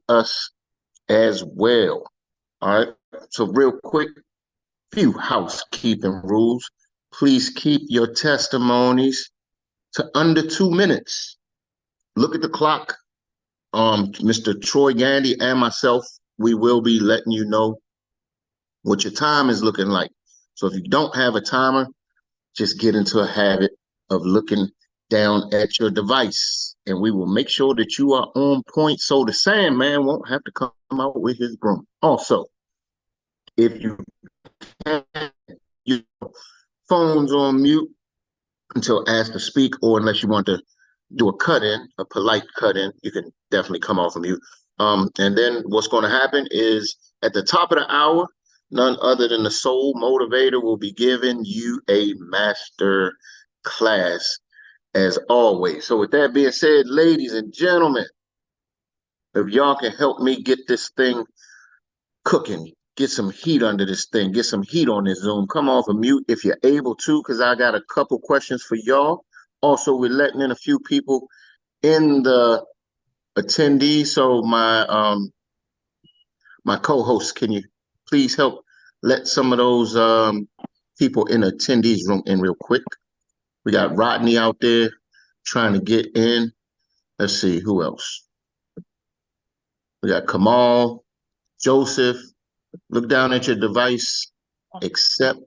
us as well. All right. So real quick, few housekeeping rules. Please keep your testimonies to under 2 minutes. Look at the clock. Mr. Troy Gandy and myself, we will be letting you know what your time is looking like. So if you don't have a timer, just get into a habit of looking down at your device, and we will make sure that you are on point so the Sandman won't have to come out with his broom. Also, if you can, your phone's on mute until asked to speak, or unless you want to do a cut in, a polite cut in, you can definitely come off of mute. And then what's going to happen is at the top of the hour, none other than the soul motivator will be giving you a master class as always. So with that being said, ladies and gentlemen, if y'all can help me get this thing cooking, get some heat under this thing, get some heat on this Zoom, come off of mute if you're able to, because I got a couple questions for y'all. Also, we're letting in a few people in the attendees. So my co-host, can you please help let some of those people in the attendees room in real quick? We got Rodney out there trying to get in. Let's see who else. We got Kamal, Joseph. Look down at your device. Accept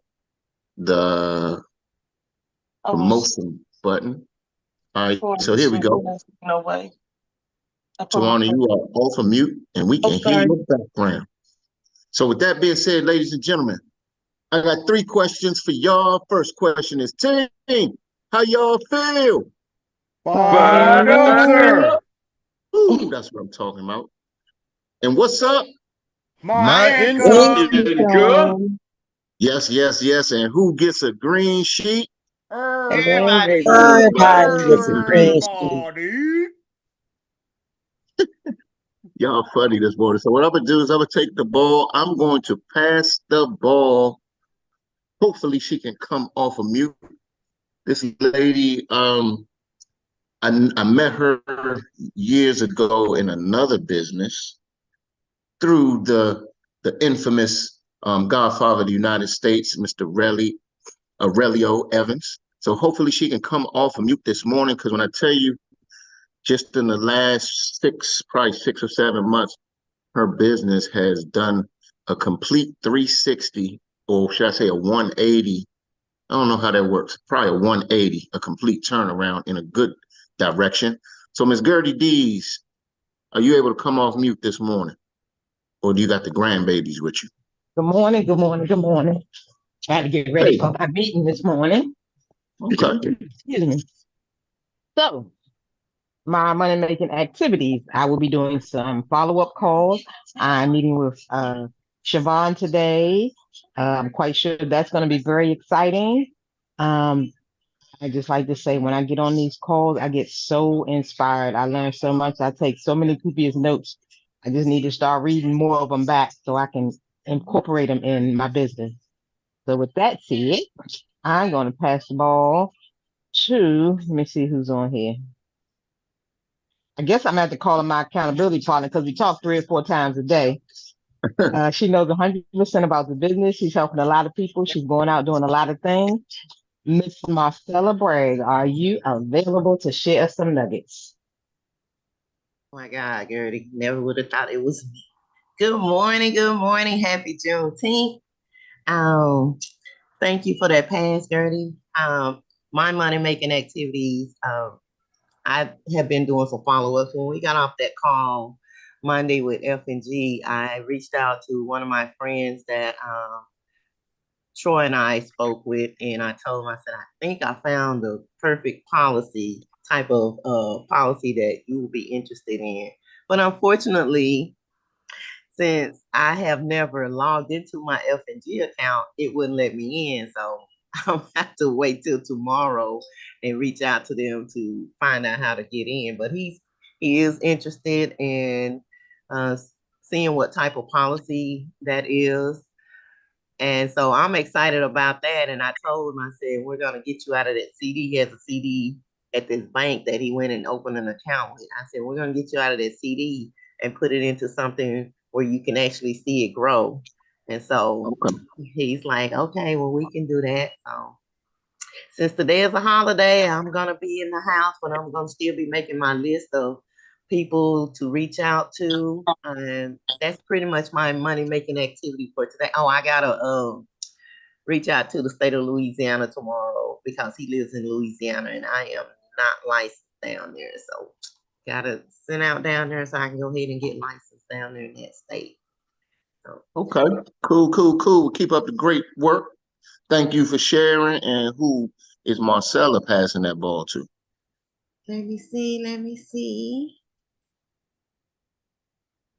the promotion button. All right, so here we go. No way. Tawana, you are off of mute, and we can hear your background. So with that being said, ladies and gentlemen, I got 3 questions for y'all. First question is, team, how y'all feel? Fired up, sir. Ooh, that's what I'm talking about. And what's up? My income. Yes, yes, yes. And who gets a green sheet? Everybody. Everybody gets a green sheet. Y'all funny this morning. So what I'm gonna do is I'm gonna take the ball. I'm going to pass the ball. Hopefully she can come off of mute. This lady, I met her years ago in another business through the infamous Godfather of the United States, Mr. Aurelio Evans. So hopefully she can come off of mute this morning, because when I tell you, just in the last probably 6 or 7 months, her business has done a complete 360, or should I say a 180? I don't know how that works. Probably a 180, a complete turnaround in a good direction. So Miss Gertie Dees, are you able to come off mute this morning? Or do you got the grandbabies with you? Good morning, good morning, good morning. Trying to get ready for my meeting this morning. Okay. Excuse me. So, my money making activities. I will be doing some follow-up calls. I'm meeting with Siobhan today. I'm quite sure that's going to be very exciting. I just like to say, when I get on these calls, I get so inspired. I learn so much. I take so many copious notes. I just need to start reading more of them back so I can incorporate them in my business. So with that said, I'm going to pass the ball to, let me see who's on here. I guess I'm going to have to call her my accountability partner, because we talk 3 or 4 times a day. She knows 100% about the business. She's helping a lot of people. She's going out doing a lot of things. Miss Marcella Bragg, are you available to share some nuggets? Oh my God, Gertie, never would have thought it was me. Good morning, happy Juneteenth. Thank you for that pass, Gertie. My money making activities, I have been doing some follow-ups. When we got off that call Monday with F&G, I reached out to one of my friends that Troy and I spoke with, and I told him, I said, I think I found the perfect policy, type of policy that you will be interested in. But unfortunately, since I have never logged into my F&G account, it wouldn't let me in. So I'll have to wait till tomorrow and reach out to them to find out how to get in. But he is interested in seeing what type of policy that is. And so I'm excited about that. And I told him, I said, we're going to get you out of that CD. He has a CD at this bank that he went and opened an account with. I said, we're going to get you out of that CD and put it into something where you can actually see it grow. And so Okay. he's like, okay, well, we can do that. So since today is a holiday, I'm gonna be in the house, but I'm gonna still be making my list of people to reach out to, and that's pretty much my money making activity for today. Oh, I gotta reach out to the state of Louisiana tomorrow because he lives in Louisiana and I am not licensed down there, so gotta send out down there so I can go ahead and get licensed down there in that state. So, Okay. Cool, cool, cool. Keep up the great work. Thank you for sharing. And who is Marcella passing that ball to? let me see, let me see.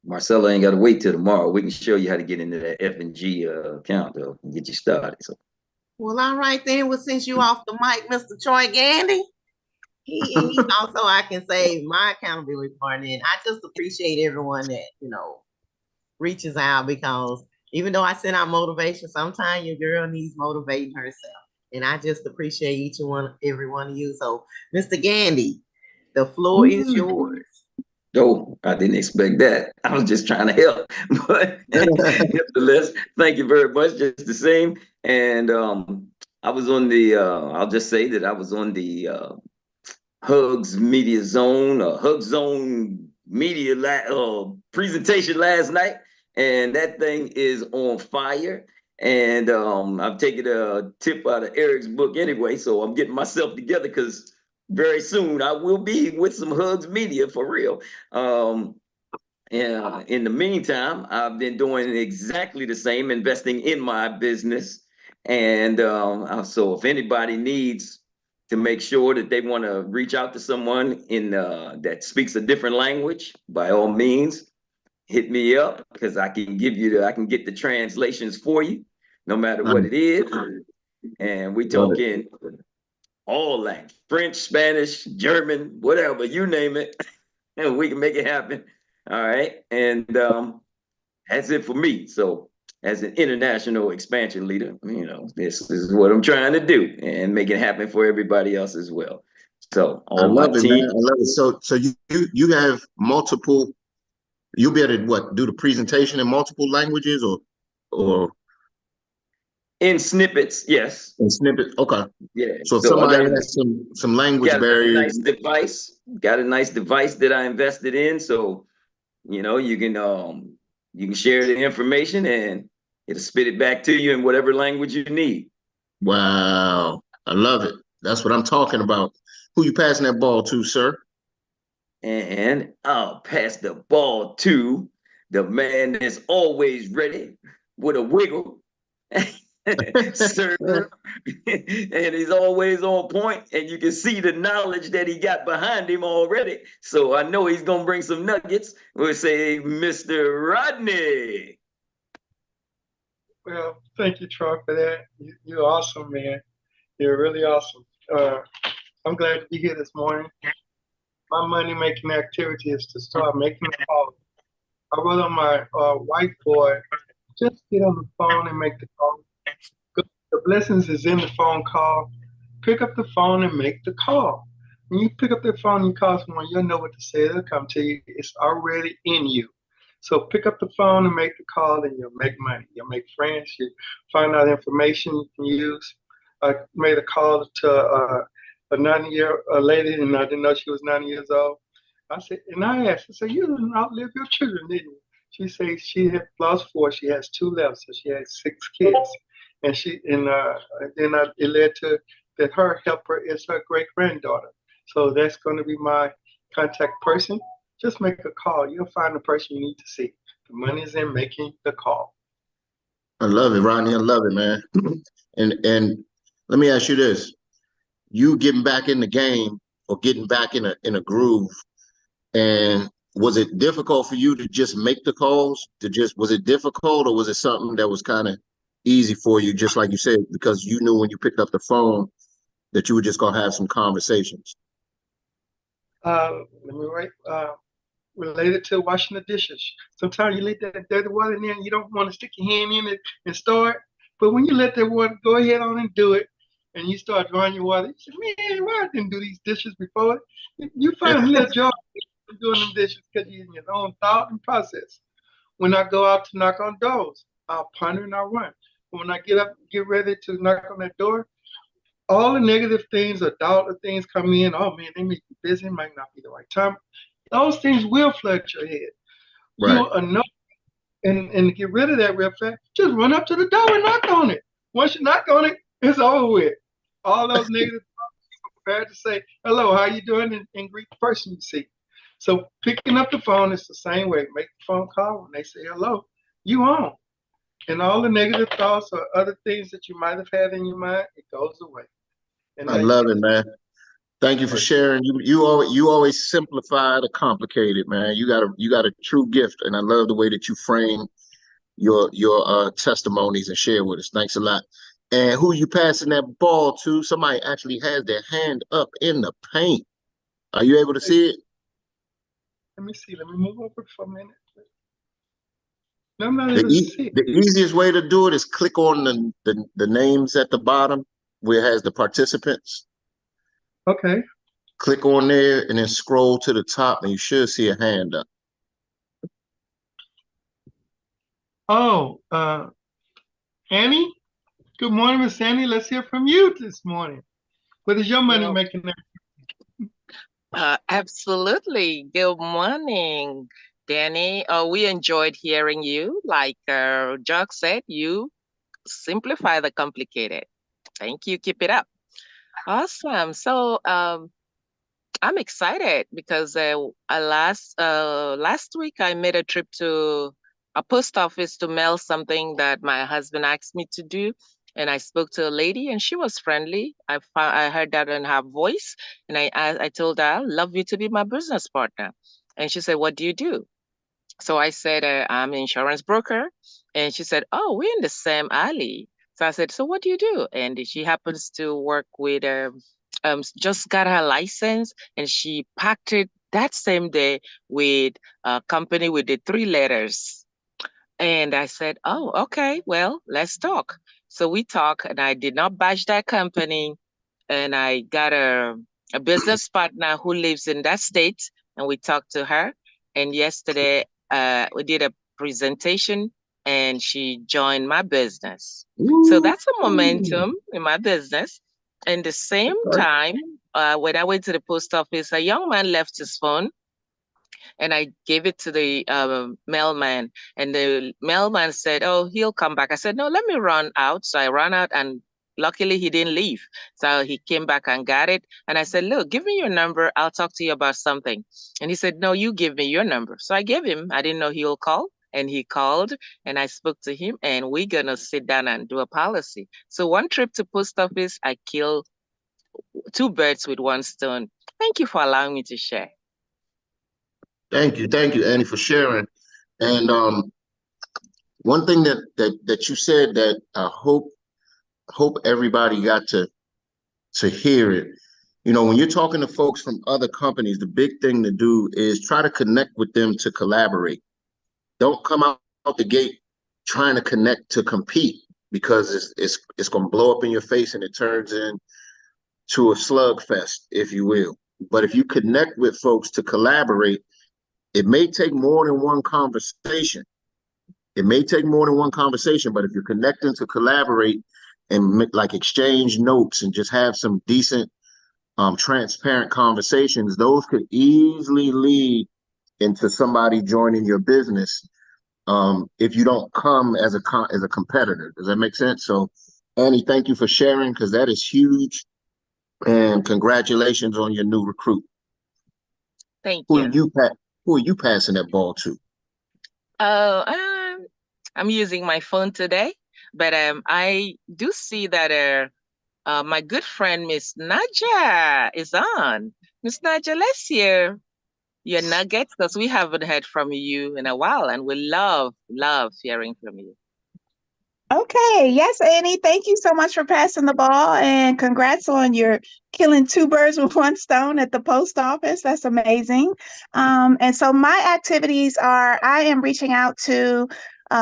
Marcella ain't got to wait till tomorrow. We can show you how to get into that F&G account though, and get you started. So Well, all right then. Well, since you off the mic, Mr. Troy Gandy, he's also, I can say, my accountability partner. And I just appreciate everyone that, reaches out because even though I send out motivation, sometimes your girl needs motivating herself. And I just appreciate each and every one of you. So, Mr. Gandy, the floor is yours. oh, I didn't expect that. I was just trying to help. But nevertheless, thank you very much. Just the same. And I was on the I'll just say that I was on the Hugs Media Zone, Hug Zone Media presentation last night, and that thing is on fire. And I'm taking a tip out of Eric's book anyway, so I'm getting myself together because very soon I will be with some Hugs Media for real. And in the meantime, I've been doing exactly the same, investing in my business. And so if anybody needs to make sure that they want to reach out to someone in that speaks a different language, by all means, hit me up because I can get the translations for you, no matter what it is. And we Love talk it. in all language, French, Spanish, German, whatever, you name it, and we can make it happen. All right. And that's it for me. So as an international expansion leader, this is what I'm trying to do and make it happen for everybody else as well. So I all my love it, man. team. I love it. So you have multiple. You'll be able to do the presentation in multiple languages or In snippets, yes. in snippets. Okay. Yeah. So if So I somebody has some language got a nice barriers, device. Got a nice device that I invested in. So, you can share the information and it'll spit it back to you in whatever language you need. wow, I love it. That's what I'm talking about. Who you passing that ball to, sir? And I'll pass the ball to the man that's always ready with a wiggle, sir. And he's always on point, and you can see the knowledge that he got behind him already. So I know he's gonna bring some nuggets. We'll say, Mr. Rodney. Well, thank you, Troy, for that. You're awesome, man. You're really awesome. I'm glad to be here this morning. My money making activity is to start making calls. I wrote on my whiteboard, just get on the phone and make the call. The blessings is in the phone call. Pick up the phone and make the call. When you pick up the phone and you call someone, you'll know what to say. They'll come to you. It's already in you. So pick up the phone and make the call, and you'll make money. You'll make friends. You find out information you can use. I made a call to a 90-year lady, and I didn't know she was 90 years old. I asked, I said, you didn't outlive your children, didn't you? She said she had lost four. She has two left, so she has six kids. It led to that her helper is her great granddaughter. So that's going to be my contact person. Just make a call. You'll find the person you need to see. The money's in making the call. I love it, Rodney. I love it, man. And let me ask you this: you getting back in the game or getting back in a groove, and was it difficult for you to just make the calls? Was it difficult, or was it something that was kind of easy for you, just like you said, because you knew when you picked up the phone that you were just gonna have some conversations? Let me write. Related to washing the dishes. Sometimes you let that dirty water in there and you don't want to stick your hand in it and start. But when you let that water go ahead on and do it, and you start drawing your water, you say, man, why I didn't do these dishes before? You find little joy I'm doing them dishes because you're in your own thought and process. When I go out to knock on doors, I'll ponder and I'll run. When I get up, get ready to knock on that door, all the negative things or doubt of things come in. Oh man, they may be busy, it might not be the right time. Those things will flood your head. Right. You'll know and to get rid of that real fast, just run up to the door and knock on it. Once you knock on it, it's over with. All those negative thoughts prepared to say, hello, how you doing? And greet the person you see. So picking up the phone is the same way. Make the phone call when they say hello, you on. And all the negative thoughts or other things that you might have had in your mind, it goes away. And I there you love go. it, man. Thank you for sharing. You always simplify the complicated, man. You got a true gift, and I love the way that you frame your testimonies and share with us. Thanks a lot. And who you passing that ball to? Somebody actually has their hand up in the paint. Are you able to see it? Let me see. Let me move over for a minute. No, I'm not The able to see it. the easiest way to do it is click on the names at the bottom where it has the participants. Okay. Click on there and then scroll to the top, and you should see a hand up. Oh, Annie. Good morning, Miss Annie. Let's hear from you this morning. What is your money Well, making? absolutely. Good morning, Danny. We enjoyed hearing you. Like Jock said, you simplify the complicated. Thank you. Keep it up. Awesome. So I'm excited because last week I made a trip to a post office to mail something that my husband asked me to do. And I spoke to a lady and she was friendly. I heard that in her voice. And I told her, I'd love you to be my business partner. And she said, what do you do? So I said, I'm an insurance broker. And she said, oh, we're in the same alley. So I said, so what do you do? And she happens to work with, just got her license and she packed it that same day with a company with the 3 letters. And I said, oh, okay, well, let's talk. So we talk and I did not bash that company. And I got a business partner who lives in that state and we talked to her. And yesterday we did a presentation and she joined my business. So Ooh, that's a momentum in my business. And the same okay. time, when I went to the post office, a young man left his phone and I gave it to the mailman. And the mailman said, oh, he'll come back. I said, no, let me run out. So I ran out and luckily he didn't leave. So he came back and got it. And I said, look, give me your number. I'll talk to you about something. And he said, no, you give me your number. So I gave him. I didn't know he'll call. And he called and I spoke to him and we're going to sit down and do a policy. So one trip to post office, I killed 2 birds with one stone. Thank you for allowing me to share. Thank you, Annie, for sharing. And one thing that you said that I hope everybody got to hear it. You know, when you're talking to folks from other companies, the big thing to do is try to connect with them to collaborate. Don't come out the gate trying to connect to compete because it's going to blow up in your face and it turns into a slugfest, if you will. But if you connect with folks to collaborate, it may take more than one conversation. It may take more than one conversation, but if you're connecting to collaborate and like exchange notes and just have some decent, transparent conversations, those could easily lead into somebody joining your business. If you don't come as a competitor, does that make sense? So, Annie, thank you for sharing because that is huge, and congratulations on your new recruit. Thank Who are you. you who are you passing that ball to? Oh, I'm using my phone today, but I do see that my good friend Miss Naja is on. Miss Naja, let's hear your nuggets because we haven't heard from you in a while, and we love hearing from you. Okay, yes, Annie, thank you so much for passing the ball and congrats on your killing 2 birds with one stone at the post office. That's amazing. And so my activities are I am reaching out to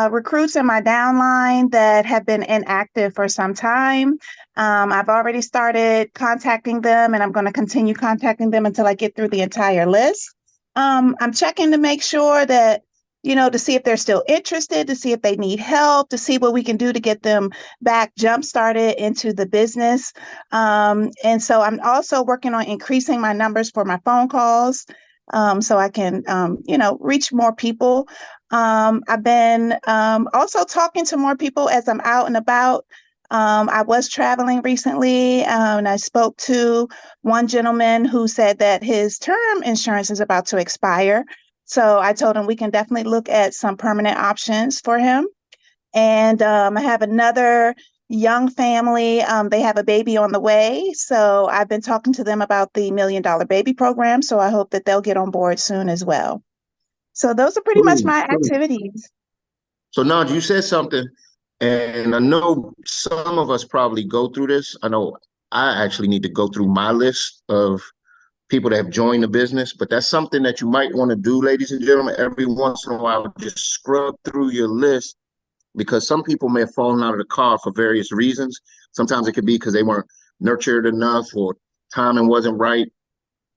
recruits in my downline that have been inactive for some time. I've already started contacting them and I'm going to continue contacting them until I get through the entire list. I'm checking to make sure that, to see if they're still interested, to see if they need help, to see what we can do to get them back jump started into the business. And so I'm also working on increasing my numbers for my phone calls, so I can, reach more people. I've been also talking to more people as I'm out and about. I was traveling recently, and I spoke to one gentleman who said that his term insurance is about to expire. So I told him we can definitely look at some permanent options for him. And I have another young family. They have a baby on the way. So I've been talking to them about the $1 Million Baby Program. So I hope that they'll get on board soon as well. So those are pretty much Cool, my cool. activities. So Naj, you said something, and I know some of us probably go through this. I know I actually need to go through my list of people that have joined the business, but that's something that you might want to do, ladies and gentlemen, every once in a while. Just scrub through your list because some people may have fallen out of the car for various reasons. Sometimes it could be because they weren't nurtured enough or timing wasn't right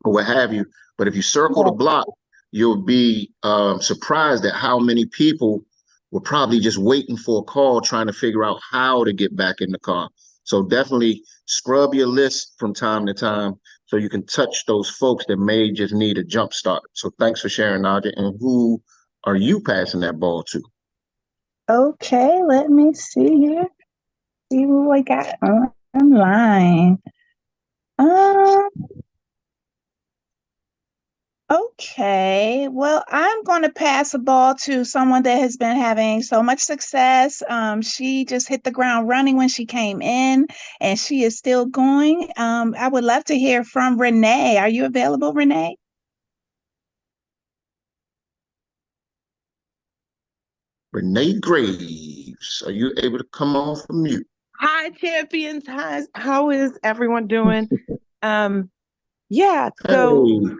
or what have you. But if you circle the block, you'll be surprised at how many people were probably just waiting for a call, trying to figure out how to get back in the car. So definitely scrub your list from time to time so you can touch those folks that may just need a jump start. So thanks for sharing, Nadia. And who are you passing that ball to? Okay, let me see here. See who I got online. Um, okay, well, I'm going to pass the ball to someone that has been having so much success. She just hit the ground running when she came in, and she is still going. I would love to hear from Renee. Are you available, Renee? Renee Graves, are you able to come on from mute? Hi, champions. Hi, how is everyone doing? Um, yeah, so Hey,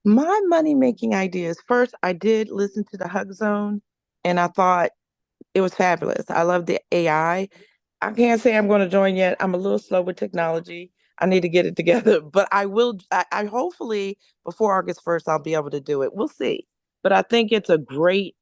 my money making ideas. First, I did listen to the Hug Zone and I thought it was fabulous. I love the AI. I can't say I'm going to join yet. I'm a little slow with technology. I need to get it together, but I will. I hopefully before August 1st, I'll be able to do it. We'll see. But I think it's a great,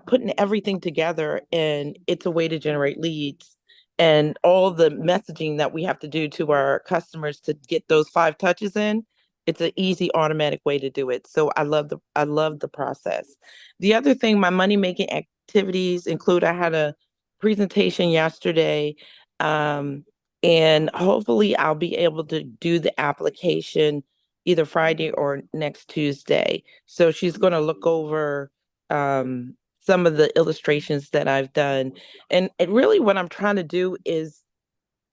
putting everything together and it's a way to generate leads and all the messaging that we have to do to our customers to get those 5 touches in. It's an easy automatic way to do it. So I love the process. The other thing, my money making activities include I had a presentation yesterday. Um, and hopefully I'll be able to do the application either Friday or next Tuesday. So she's going to look over some of the illustrations that I've done. And really what I'm trying to do is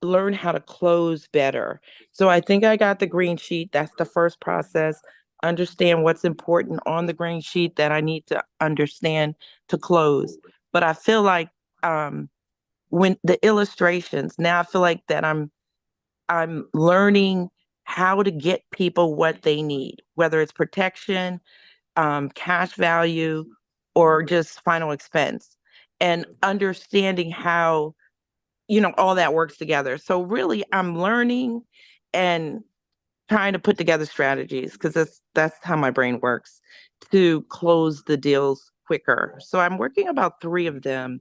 learn how to close better. So I think I got the green sheet. That's the first process. Understand what's important on the green sheet that I need to understand to close. But I feel like when the illustrations, now I feel like that I'm learning how to get people what they need, whether it's protection, cash value, or just final expense, and understanding how all that works together. So really, I'm learning and trying to put together strategies because that's how my brain works to close the deals quicker. So I'm working about 3 of them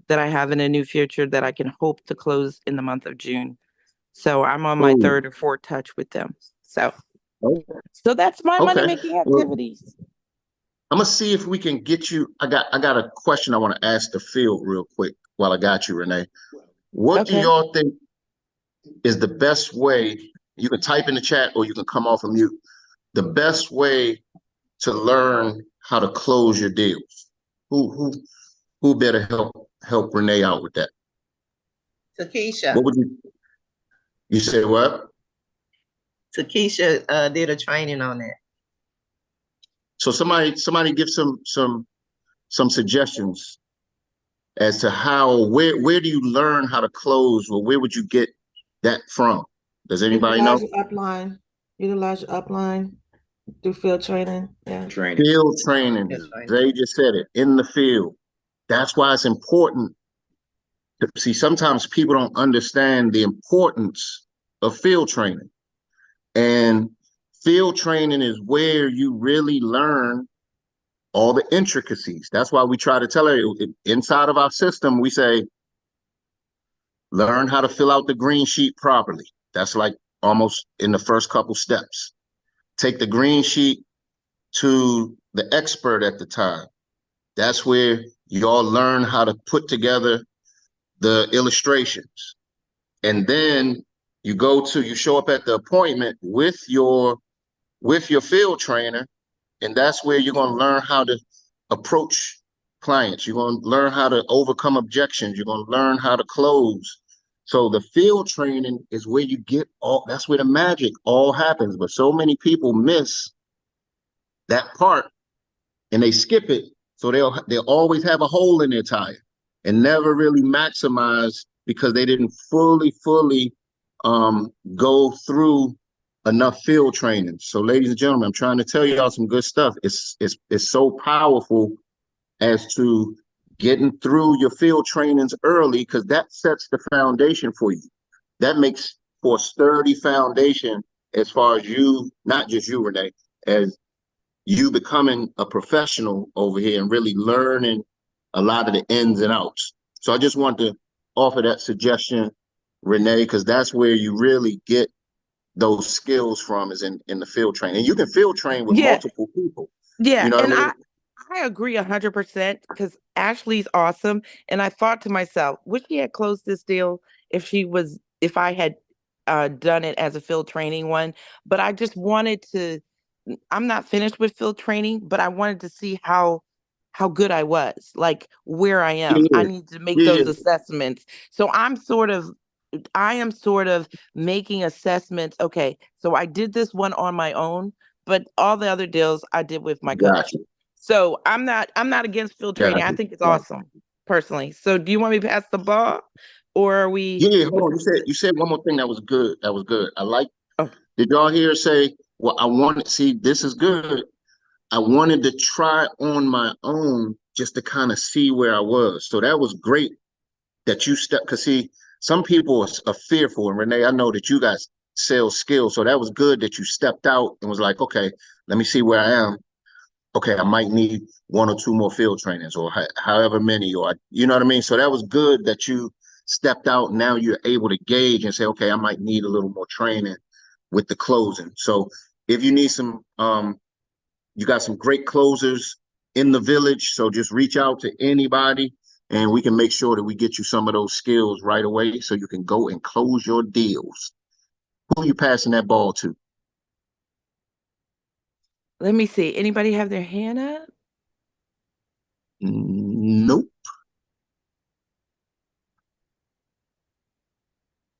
that I have in a new future that I can hope to close in the month of June. So I'm on my cool. third or fourth touch with them. So Oh, so that's my money okay. making Well, activities. I'm gonna see if we can get you. I got a question I want to ask the field real quick while I got you, Renee. What do Okay. y'all think is the best way? You can type in the chat or you can come off of mute. The best way to learn how to close your deals. Who better help Renee out with that? Takesha. What would you say? What? Takesha did a training on that. So somebody give some suggestions as to how where do you learn how to close or where would you get that from? Does anybody know? Utilize your upline. Utilize your upline. Do field training. Yeah. Training. Field training. That's right. They just said it in the field. That's why it's important to see. Sometimes people don't understand the importance of field training. And Field training is where you really learn all the intricacies. That's why we try to tell her inside of our system, we say, learn how to fill out the green sheet properly. That's like almost in the first couple steps. Take the green sheet to the expert at the time. That's where y'all learn how to put together the illustrations. And then you show up at the appointment with your field trainer, and that's where you're going to learn how to approach clients. You're going to learn how to overcome objections. You're going to learn how to close. So the field training is where you get that's where the magic all happens. But so many people miss that part and they skip it. So they'll always have a hole in their tire and never really maximize because they didn't fully go through enough field training. So ladies and gentlemen, I'm trying to tell y'all some good stuff. It's so powerful as to getting through your field trainings early, because that sets the foundation for you. That makes for a sturdy foundation as far as you, not just you, Renee, as you becoming a professional over here and really learning a lot of the ins and outs. So I just want to offer that suggestion, Renee, because that's where you really get those skills from, is in the field training. And you can field train with Yeah, multiple people. yeah, You know what and I mean? I agree 100% because Ashley's awesome. And I thought to myself, wish she had closed this deal if I had done it as a field training one. But I just wanted to. I'm not finished with field training, but I wanted to see how good I was, like where I am. I Yeah, need to make yeah, those assessments. So I am sort of making assessments. Okay, so I did this one on my own, but all the other deals I did with my got coach. you, So I'm not against field got training. I you, think it's got you. awesome, personally. So do you want me to pass the ball, or are we? Yeah, hold What's on. You said one more thing that was good. That was good. I like. oh Did y'all hear say? Well, I want to see. This is good. I wanted to try on my own just to kind of see where I was. So that was great that you stepped. Cause see, some people are fearful. And Renee, I know that you got sales skills. So that was good that you stepped out and was like, okay, let me see where I am. Okay, I might need one or two more field trainings, or however many, or you know what I mean? So that was good that you stepped out. Now you're able to gauge and say, okay, I might need a little more training with the closing. So if you need some, you got some great closers in the village. So just reach out to anybody and we can make sure that we get you some of those skills right away so you can go and close your deals. Who are you passing that ball to? let me see. Anybody have their hand up? Nope.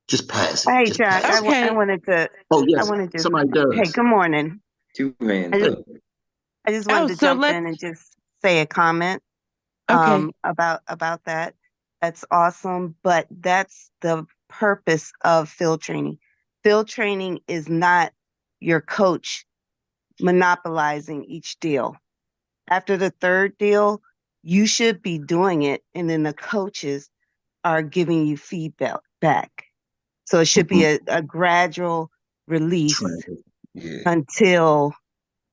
Just pass it. Hey, Just Jack, pass it. I Okay. wanted to, Oh, I yes. wanted to, Somebody hey, does. good morning. Two hands I just, up. I just Oh, wanted to so jump let's. in and just say a comment Okay. about that. That's awesome, but that's the purpose of field training. Field training is not your coach monopolizing each deal. After the third deal, you should be doing it, and then the coaches are giving you feedback back. So it should be Mhm. a gradual release Training. Yeah. until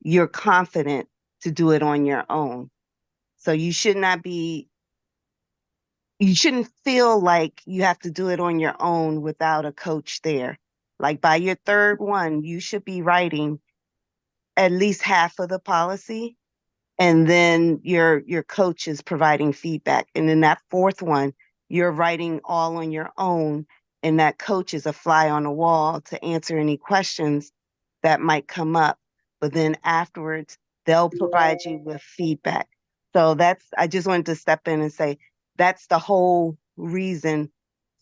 you're confident to do it on your own. So you shouldn't feel like you have to do it on your own without a coach there. Like by your third one, you should be writing at least half of the policy, and then your coach is providing feedback. And then that fourth one, you're writing all on your own, and that coach is a fly on the wall to answer any questions that might come up. But then afterwards, they'll provide you with feedback. So I just wanted to step in and say that's the whole reason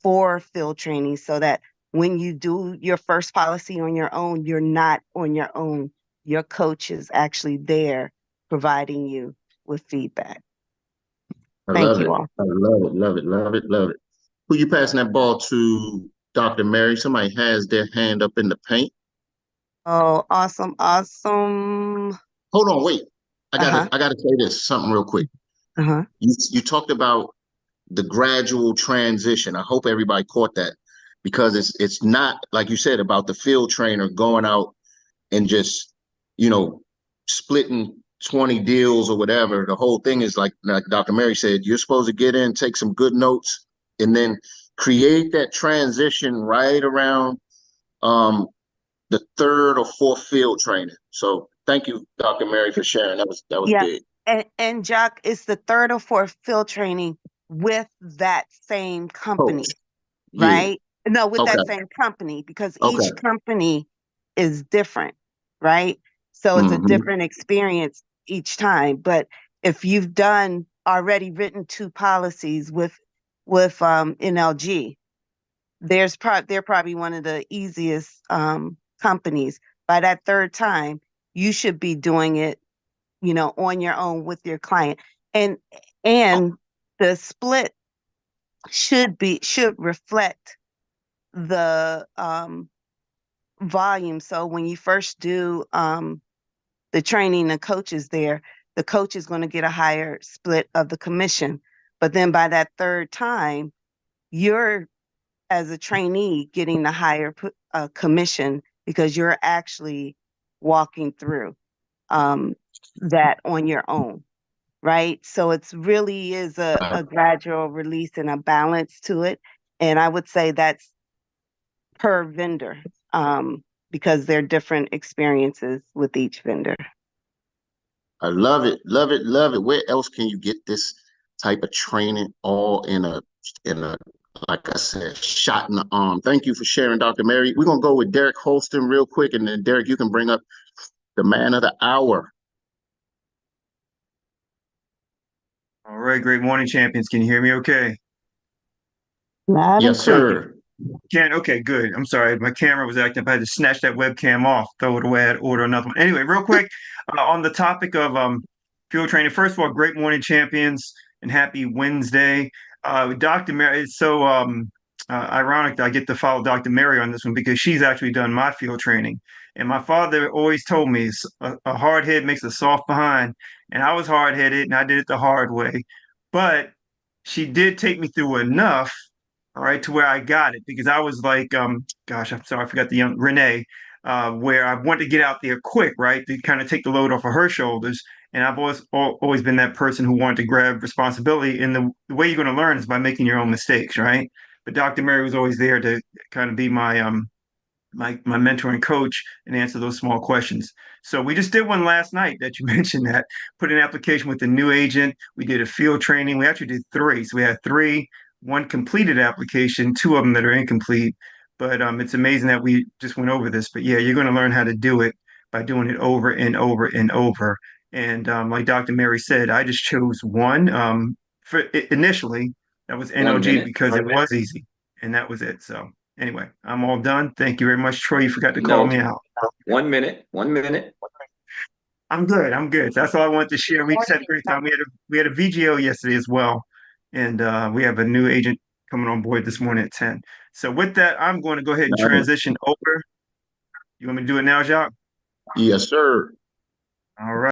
for field training, so that when you do your first policy on your own, you're not on your own. Your coach is actually there providing you with feedback. I Thank love you it. all. I love it. Love it. Love it. Love it. Who you passing that ball to, Dr. Mary? Somebody has their hand up in the paint. Oh, awesome, awesome. Hold on, wait. Uh-huh, I gotta say this something real quick. uh-huh. You talked about the gradual transition. I hope everybody caught that, because it's not like you said about the field trainer going out and just, splitting 20 deals or whatever. The whole thing is like Dr. Mary said, you're supposed to get in, take some good notes, and then create that transition right around the third or fourth field training. So thank you, Dr. Mary, for sharing. That was Yeah. big. And Jock, it's the third or fourth field training with that same company, Coach. Yeah. right? No, with Okay. that same company, because Okay. each company is different, right? So it's a different experience each time. But if you've done already written 2 policies with NLG, they're probably one of the easiest companies. By that third time, you should be doing it, on your own with your client. And the split should reflect the volume. So when you first do the training, the coach is there, the coach is going to get a higher split of the commission. But then by that third time, you're, as a trainee, getting the higher commission because you're actually walking through that on your own. Right. So it's really is a gradual release and a balance to it. And I would say that's per vendor, because there are different experiences with each vendor. I love it, love it, love it. Where else can you get this type of training all in a, like I said, shot in the arm? Thank you for sharing, Dr. Mary. We're gonna go with Derek Holston real quick, and then Derek, you can bring up the man of the hour. All right, great morning, champions. Can you hear me okay? Loud and Yes, clear. sir. Okay, good. I'm sorry. My camera was acting up. I had to snatch that webcam off, throw it away, I'd order another one. Anyway, real quick, on the topic of field training, first of all, great morning, champions, and happy Wednesday. Dr. Mary, it's so ironic that I get to follow Dr. Mary on this one because she's actually done my field training. And my father always told me a hard head makes a soft behind. And I was hard headed and I did it the hard way. But she did take me through enough, all right, to where I got it because I was like, gosh, I'm sorry, I forgot the young Renee, where I wanted to get out there quick, right, to kind of take the load off of her shoulders. And I've always been that person who wanted to grab responsibility. And the way you're going to learn is by making your own mistakes, right? But Dr. Mary was always there to kind of be my mentor and coach and answer those small questions. So we just did one last night that you mentioned that put an application with the new agent. We did a field training. We actually did 3. So we had 3, one completed application, 2 of them that are incomplete. But it's amazing that we just went over this. But yeah, you're going to learn how to do it by doing it over and over and over. And like Dr. Mary said, I just chose one for initially. That was 1 NLG minute. because it was easy, and that was it. So anyway, I'm all done. Thank you very much, Troy. You forgot to call No, me out. 1 minute. 1 minute. I'm good. I'm good. That's all I wanted to share. We just had a great time. We had a VGO yesterday as well, and we have a new agent coming on board this morning at 10. So with that, I'm going to go ahead and Nice. transition over. You want me to do it now, Jacques? Yes, sir. All right.